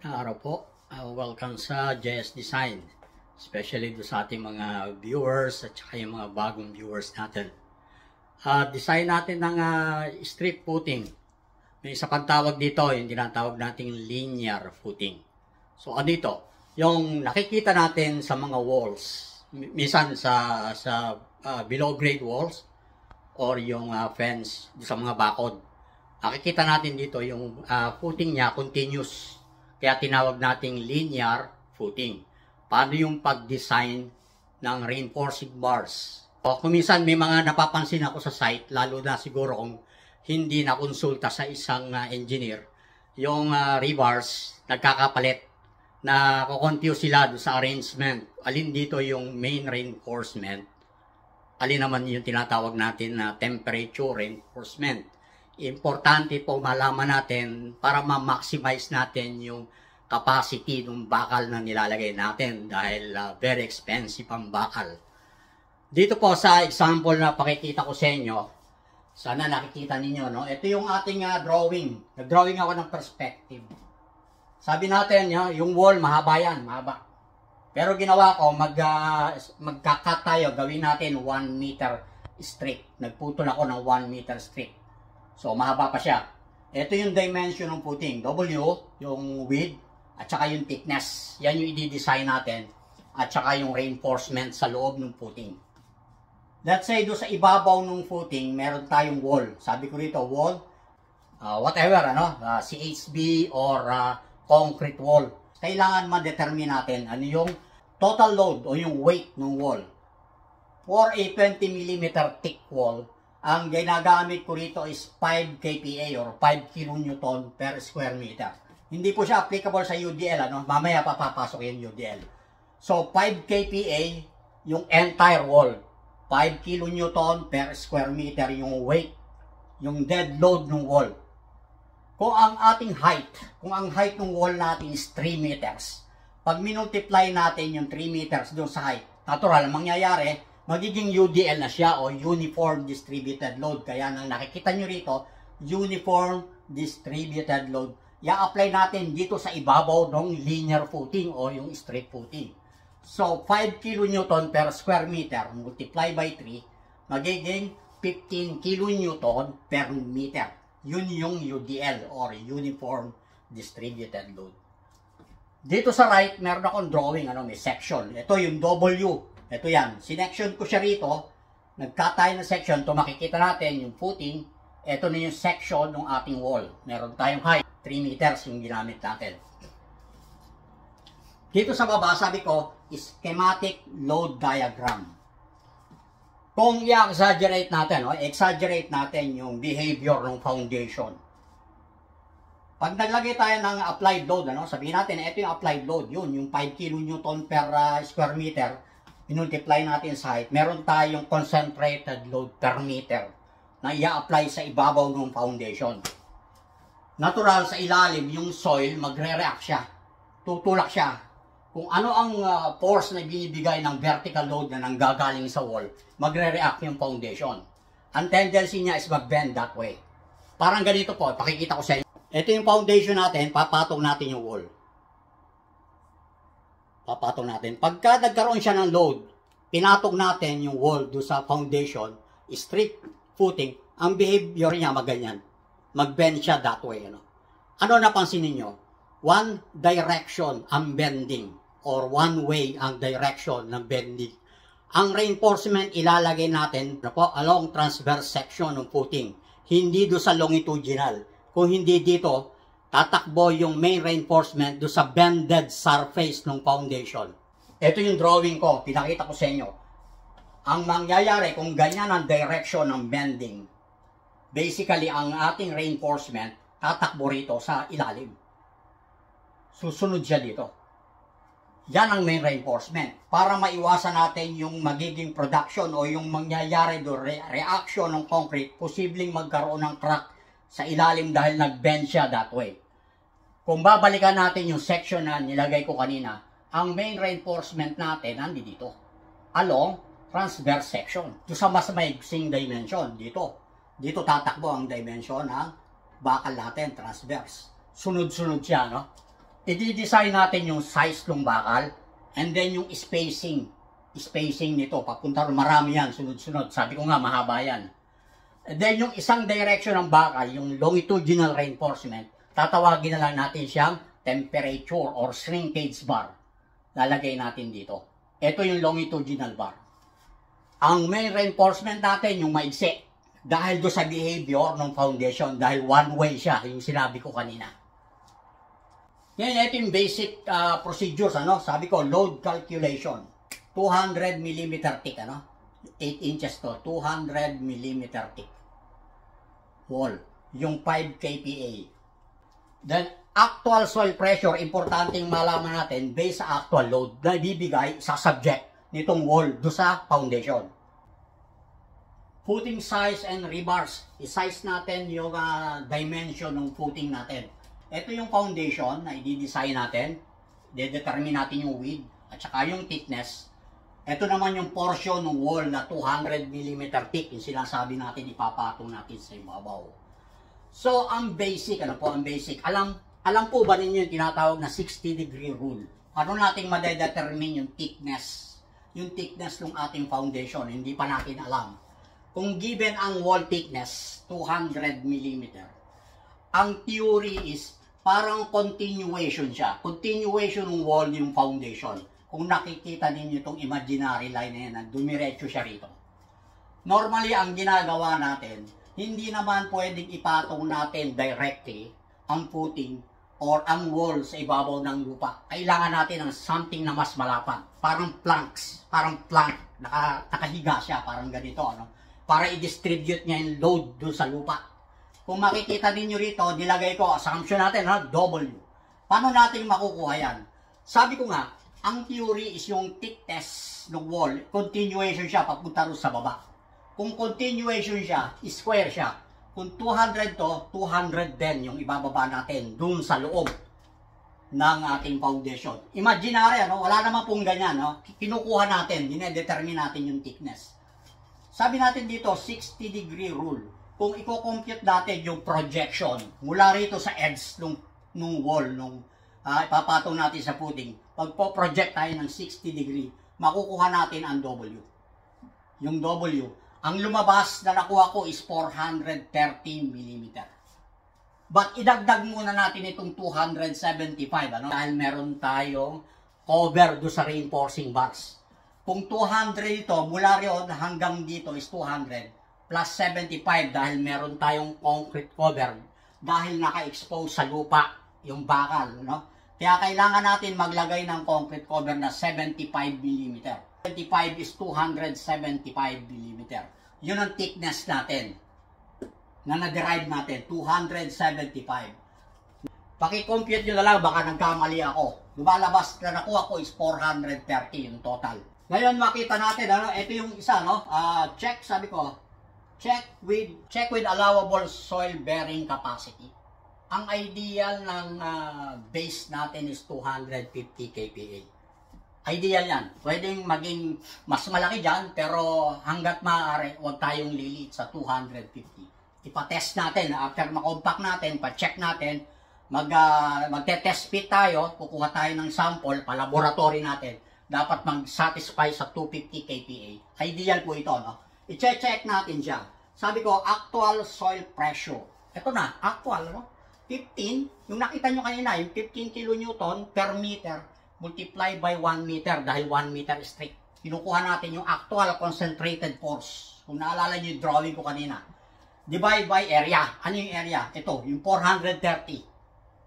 Araw po, welcome sa JS Design, especially do sa ating mga viewers at saka yung mga bagong viewers natin. Design natin ng strip footing. May isa pang tawag dito, yung tinatawag nating linear footing. So ano ito? Yung nakikita natin sa mga walls, minsan sa below grade walls or yung fence sa mga bakod. Nakikita natin dito yung footing niya continuous. Kaya tinawag nating linear footing. Paano yung pag-design ng reinforcing bars? O kung minsan may mga napapansin ako sa site, lalo na siguro kung hindi nakonsulta sa isang engineer, yung rebars nagkakapalit, na kukonfuse sila sa arrangement. Alin dito yung main reinforcement? Alin naman yung tinatawag natin na temperature reinforcement? Importante po malaman natin para ma-maximize natin yung capacity ng bakal na nilalagay natin dahil very expensive ang bakal. Dito po sa example na pakikita ko sa inyo, sana nakikita ninyo, no? Ito yung ating drawing. Nag-drawing ako ng perspective. Sabi natin, yung wall mahaba yan, mahaba. Pero ginawa ko, magka-cut tayo, gawin natin 1 meter strip. Nagputol ako ng 1 meter strip. So, mahaba pa siya. Ito yung dimension ng footing. W, yung width, at saka yung thickness. Yan yung i-design natin. At saka yung reinforcement sa loob ng footing. Let's say, doon sa ibabaw ng footing, meron tayong wall. Sabi ko rito, wall, whatever, CHB or concrete wall. Kailangan ma-determine natin ano yung total load o yung weight ng wall. For a 20 mm thick wall, ang ginagamit ko rito is 5 kPa or 5 kN per square meter. Hindi po siya applicable sa UDL, mamaya papapasok yung UDL. So, 5 kPa yung entire wall. 5 kN per square meter yung weight, yung dead load ng wall. Kung ang ating height, kung ang height ng wall natin is 3 meters, pag minultiply natin yung 3 meters doon sa height, natural, mangyayari, magiging UDL na siya o Uniform Distributed Load. Kaya nang nakikita nyo rito, Uniform Distributed Load. I-apply natin dito sa ibabaw ng linear footing o yung straight footing. So, 5 kN per square meter multiply by 3, magiging 15 kN per meter. Yun yung UDL or Uniform Distributed Load. Dito sa right, meron akong drawing, may section. Ito yung W. Ito yan. Sinection ko siya rito. Nag-cut tayo ng section. Ito makikita natin yung footing. Ito na yung section ng ating wall. Meron tayong height. 3 meters yung ginamit natin. Dito sa baba, sabi ko, schematic load diagram. Kung i-exaggerate natin, yung behavior ng foundation. Pag naglagay tayo ng applied load, sabihin natin, ito yung applied load. Yun, yung 5 kN per square meter. Multiply natin sa height, meron tayong concentrated load per meter na i-apply sa ibabaw ng foundation. Natural, sa ilalim, yung soil, magre-react siya. Tutulak siya. Kung ano ang force na binibigay ng vertical load na nanggagaling sa wall, magre-react yung foundation. Ang tendency niya is mag-bend that way. Parang ganito po, pakikita ko sa inyo. Ito yung foundation natin, papatong natin yung wall. Papatong natin. Pagka nagkaroon siya ng load, pinatong natin yung wall do sa foundation, straight footing, ang behavior niya maganyan. Mag-bend siya that way. Ano napansin niyo? One direction ang bending or one way ang direction ng bending. Ang reinforcement ilalagay natin along transverse section ng footing. Hindi do sa longitudinal. Kung hindi dito, tatakbo yung main reinforcement do sa bended surface ng foundation. Ito yung drawing ko, pinakita ko sa inyo. Ang mangyayari kung ganyan ang direction ng bending, basically ang ating reinforcement tatakbo rito sa ilalim. Susunod siya dito. Yan ang main reinforcement. Para maiwasan natin yung magiging production o yung mangyayari do reaction ng concrete, posibleng magkaroon ng crack sa ilalim dahil nag-bend siya that way. Kung babalikan natin yung section na nilagay ko kanina, ang main reinforcement natin nandito along transverse section. Ito sa mas maigsing dimension dito. Dito tatakbo ang dimension ng bakal natin, transverse. Sunod-sunod siya, i-design natin yung size ng bakal and then yung spacing nito. Papunta rin, marami yan, sunod-sunod. Sabi ko nga, mahaba yan. And then yung isang direction ng bakal, yung longitudinal reinforcement, tatawagin na lang natin siyang temperature or shrinkage bar. Lalagay natin dito. Ito yung longitudinal bar. Ang main reinforcement natin, yung maigsi. Dahil do sa behavior ng foundation, dahil one way siya, yung sinabi ko kanina. Ngayon, ito yung basic procedures, ano? Sabi ko, load calculation. 200 mm thick, ano? 8 inches to, 200 mm thick. Wall. Yung 5 kPa. Then, actual soil pressure, importanteng malaman natin, based sa actual load na ibibigay sa subject nitong wall do sa foundation. Footing size and rebars. I-size natin yung dimension ng footing natin. Ito yung foundation na i-design natin. De-determine natin yung width at saka yung thickness. Ito naman yung portion ng wall na 200 mm thick. Yung sinasabi natin, ipapatong natin sa ibabaw. So, ang basic, ano po ang basic? Alam po ba ninyo yung tinatawag na 60-degree rule? Ano nating madedetermine yung thickness? Yung thickness ng ating foundation, hindi pa natin alam. Kung given ang wall thickness, 200 mm, ang theory is parang continuation siya. Continuation ng wall yung foundation. Kung nakikita ninyo itong imaginary line na yan, dumiretso siya rito. Normally, ang ginagawa natin, hindi naman pwedeng ipatong natin directly ang footing or ang wall sa ibabaw ng lupa. Kailangan natin ng something na mas malapad. Parang planks. Parang plank. Nakahiga siya. Parang ganito. Ano? Para i-distribute niya yung load doon sa lupa. Kung makikita ninyo rito, nilagay ko, assumption natin, ha, W. Paano natin makukuha yan? Sabi ko nga, ang theory is yung thickness ng wall. Continuation siya papunta rin sa baba. Kung continuation siya, square siya. Kung 200 to, 200 din yung ibababa natin dun sa loob ng ating foundation. Imaginary, ano? Wala naman pong ganyan. No? Kinukuha natin, dinedetermine natin yung thickness. Sabi natin dito, 60-degree rule. Kung i-compute natin yung projection mula rito sa edge nung wall, ipapatong natin sa footing, pag po-project tayo ng 60 degree, makukuha natin ang W. Yung W, ang lumabas na nakuha ko is 413 mm. But idagdag muna natin itong 275, ano? Dahil meron tayong cover do sa reinforcing bars. Kung 200 ito, mula rin hanggang dito is 200. Plus 75 dahil meron tayong concrete cover dahil naka-expose sa lupa yung bakal, no? Kaya kailangan natin maglagay ng concrete cover na 75 mm. 75 is 275 mm. Yun ang thickness natin na na-derive natin, 275. Paki-compute nyo na lang, baka nagkamali ako. Lumalabas na nakuha ko is 430 yung total. Ngayon makita natin, ano, ito yung isa, no? Check, sabi ko, check with allowable soil bearing capacity. Ang ideal ng base natin is 250 kPa. Ideal yan. Pwedeng maging mas malaki dyan, pero hanggat maaari, huwag tayong liliit sa 250. Ipa-test natin. After ma-compact natin, pa-check natin, magte-test fit tayo, kukuha tayo ng sample, pa-laboratory natin. Dapat mag-satisfy sa 250 kPa. Ideal po ito, no? I-check natin siya. Sabi ko, actual soil pressure. Ito na, actual, no? 15, yung nakita nyo kanina, yung 15 kN per meter, multiply by 1 meter, dahil 1 meter strict. Kinukuha natin yung actual concentrated force. Kung naalala nyo yung drawing ko kanina. Divide by area. Ano yung area? Ito, yung 430.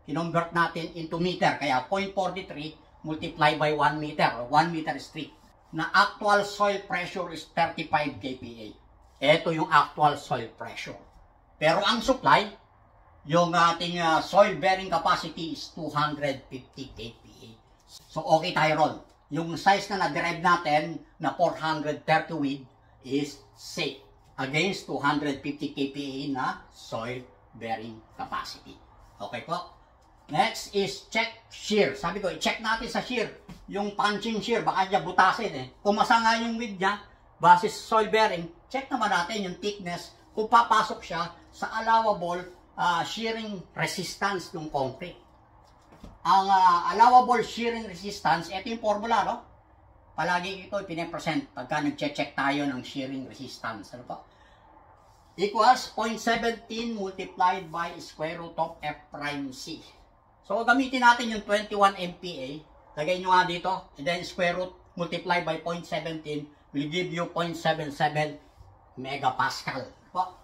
Kinonvert natin into meter, kaya 0.43 multiply by 1 meter, or 1 meter strict. Na actual soil pressure is 35 kPa. Ito yung actual soil pressure. Pero ang supply, yung ating soil bearing capacity is 250 kPa. So okay tayo ron. Yung size na na-derive natin na 430 width is safe against 250 kPa na soil bearing capacity. Okay po? Next is check shear. Sabi ko, i-check natin sa shear. Yung punching shear, baka niya butasin eh. Kung masanga yung width niya, basis soil bearing, check naman natin yung thickness kung papasok siya sa allowable shearing resistance ng concrete. ang allowable shearing resistance, ito yung formula, no? Palagi ito pine-present pagka nag-check tayo ng shearing resistance. Ano po? Equals 0.17 multiplied by square root of F prime C. So, gamitin natin yung 21 MPa. Lagay nyo nga dito. And then, square root multiplied by 0.17 will give you 0.77 megapascal. Po.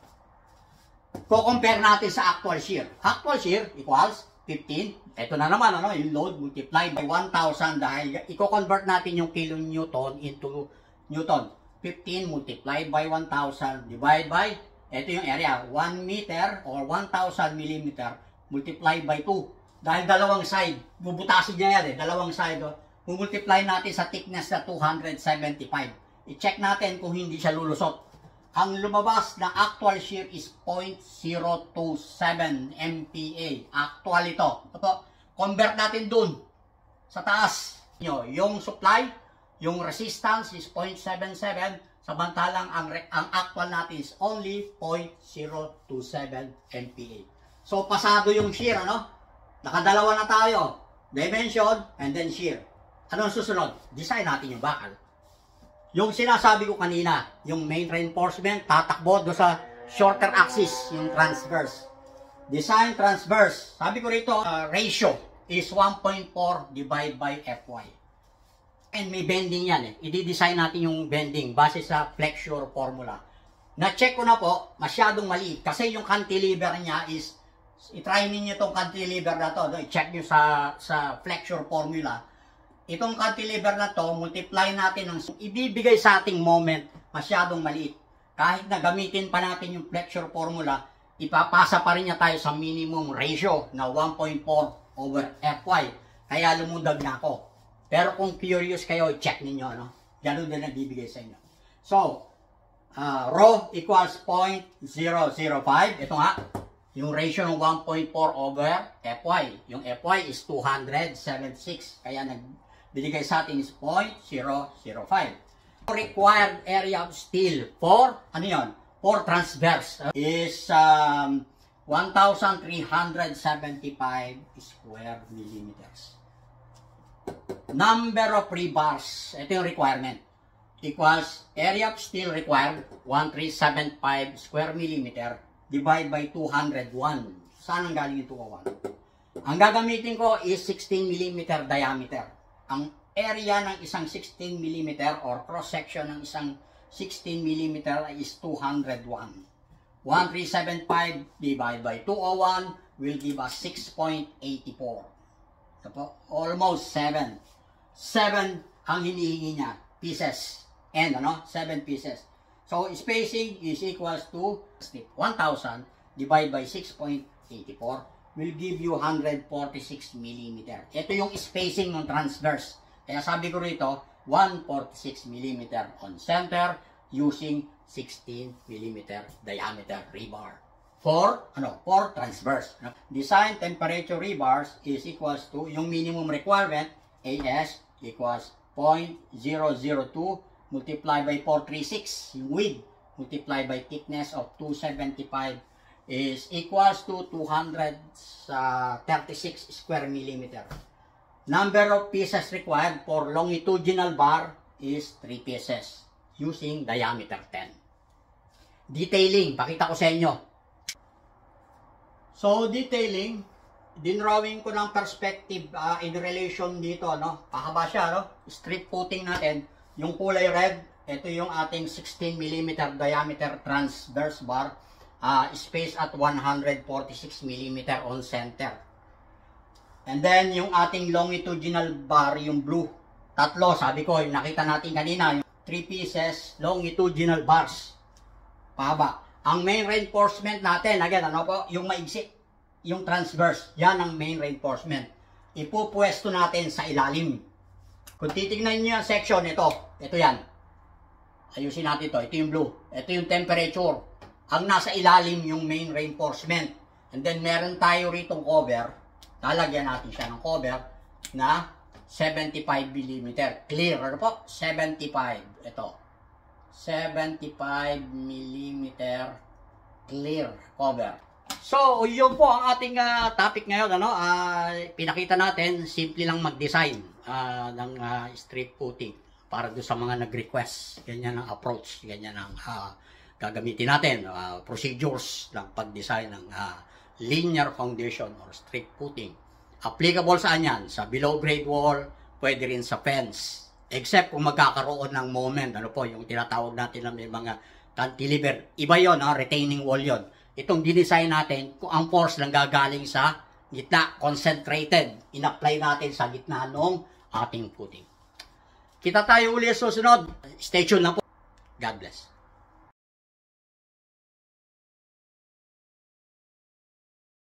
Co-compare natin sa actual shear. Actual shear equals 15. Ito na naman, ano, yung load multiplied by 1,000 dahil i-convert natin yung kilonewton into newton. 15 multiplied by 1,000 divided by, ito yung area, 1 meter or 1,000 millimeter multiplied by 2. Dahil dalawang side, bubutasin niya yan dalawang side. Multiply natin sa thickness na 275. I-check natin kung hindi siya lulusot. Ang lumabas na actual shear is 0.027 MPa. Actual ito. Convert natin dun sa taas. Yung supply, yung resistance is 0.77. Samantalang ang actual natin is only 0.027 MPa. So, pasado yung shear, ano? Nakadalawa na tayo. Dimension and then shear. Anong susunod? Design natin yung bakal. Yung sinasabi ko kanina, yung main reinforcement, tatakbo do sa shorter axis, yung transverse. Design transverse. Sabi ko rito, ratio is 1.4 divided by Fy. And may bending yan I-design natin yung bending base sa flexure formula. Na-check ko na po, masyadong mali. Kasi yung cantilever niya is, i-try ninyo itong cantilever na to. I-check nyo sa flexure formula. Itong cantilever na to, multiply natin ng ibibigay sa ating moment, masyadong maliit. Kahit na gamitin pa natin yung flexure formula, ipapasa pa rin niya tayo sa minimum ratio na 1.4 over Fy. Kaya lumundag na ako. Pero kung curious kayo, check ninyo, no? Ganun din nabibigay sa inyo. So, rho equals 0.005. Ito nga, yung ratio ng 1.4 over Fy. Yung Fy is 276. Kaya nagbigay sa atin is 0.005. Required area of steel for, ano yun? For transverse is 1,375 square millimeters. Number of rebars, ito yung requirement, equals area of steel required, 1,375 square millimeter, divide by 201. Saan ang galing yung 201? Ang gagamitin ko is 16 millimeter diameter. Ang area ng isang 16 millimeter or cross-section ng isang 16 millimeter is 201. 1,375 divided by 201 will give us 6.84. Almost 7. 7 ang hinihingi niya, pieces. And 7 pieces. So, spacing is equals to 1,000 divided by 6.84 will give you 146 millimeter. Ito yung spacing ng transverse. Kaya sabi ko rito, 146 millimeter on center using 16 millimeter diameter rebar. For transverse. Design temperature rebars is equals to, yung minimum requirement, AS equals 0.002 multiplied by 436. Yung width multiplied by thickness of 275 is equals to 236 square millimeter. Number of pieces required for longitudinal bar is 3 pieces using diameter 10. Detailing, pakita ko sa inyo. So, detailing, dinrawing ko ng perspective in relation dito, Pahaba siya, Strip footing natin. Yung kulay red, ito yung ating 16 mm diameter transverse bar, space at 146 mm on center. And then, yung ating longitudinal bar, yung blue, tatlo, sabi ko, yung nakita natin kanina, yung 3 pieces longitudinal bars, pahaba. Ang main reinforcement natin, again, yung maigsi, yung transverse, yan ang main reinforcement. Ipupwesto natin sa ilalim. Kung titignan nyo yung section, ito yan. Ayusin natin ito yung blue. Ito yung temperature. Ang nasa ilalim yung main reinforcement. And then, meron tayo ritong cover. Lalagyan natin siya ng cover na 75 mm. Clear, 75. Ito. 75 mm clear cover. So, yun po ang ating topic ngayon. Ano? Pinakita natin, simple lang mag-design ng strip footing para doon sa mga nag-request. Ganyan ang approach, ganyan ang gagamitin natin. Procedures ng pag-design ng linear foundation or strip footing. Applicable saan yan? Sa below grade wall, pwede rin sa fence. Except kung magkakaroon ng moment, ano po, yung tinatawag natin na may mga cantilever. Iba yon, retaining wall yon. Itong dinesign natin, kung ang force lang gagaling sa gitna, concentrated, in-apply natin sa gitna ng ating footing. Kita tayo uli sa susunod. Stay tuned lang po. God bless.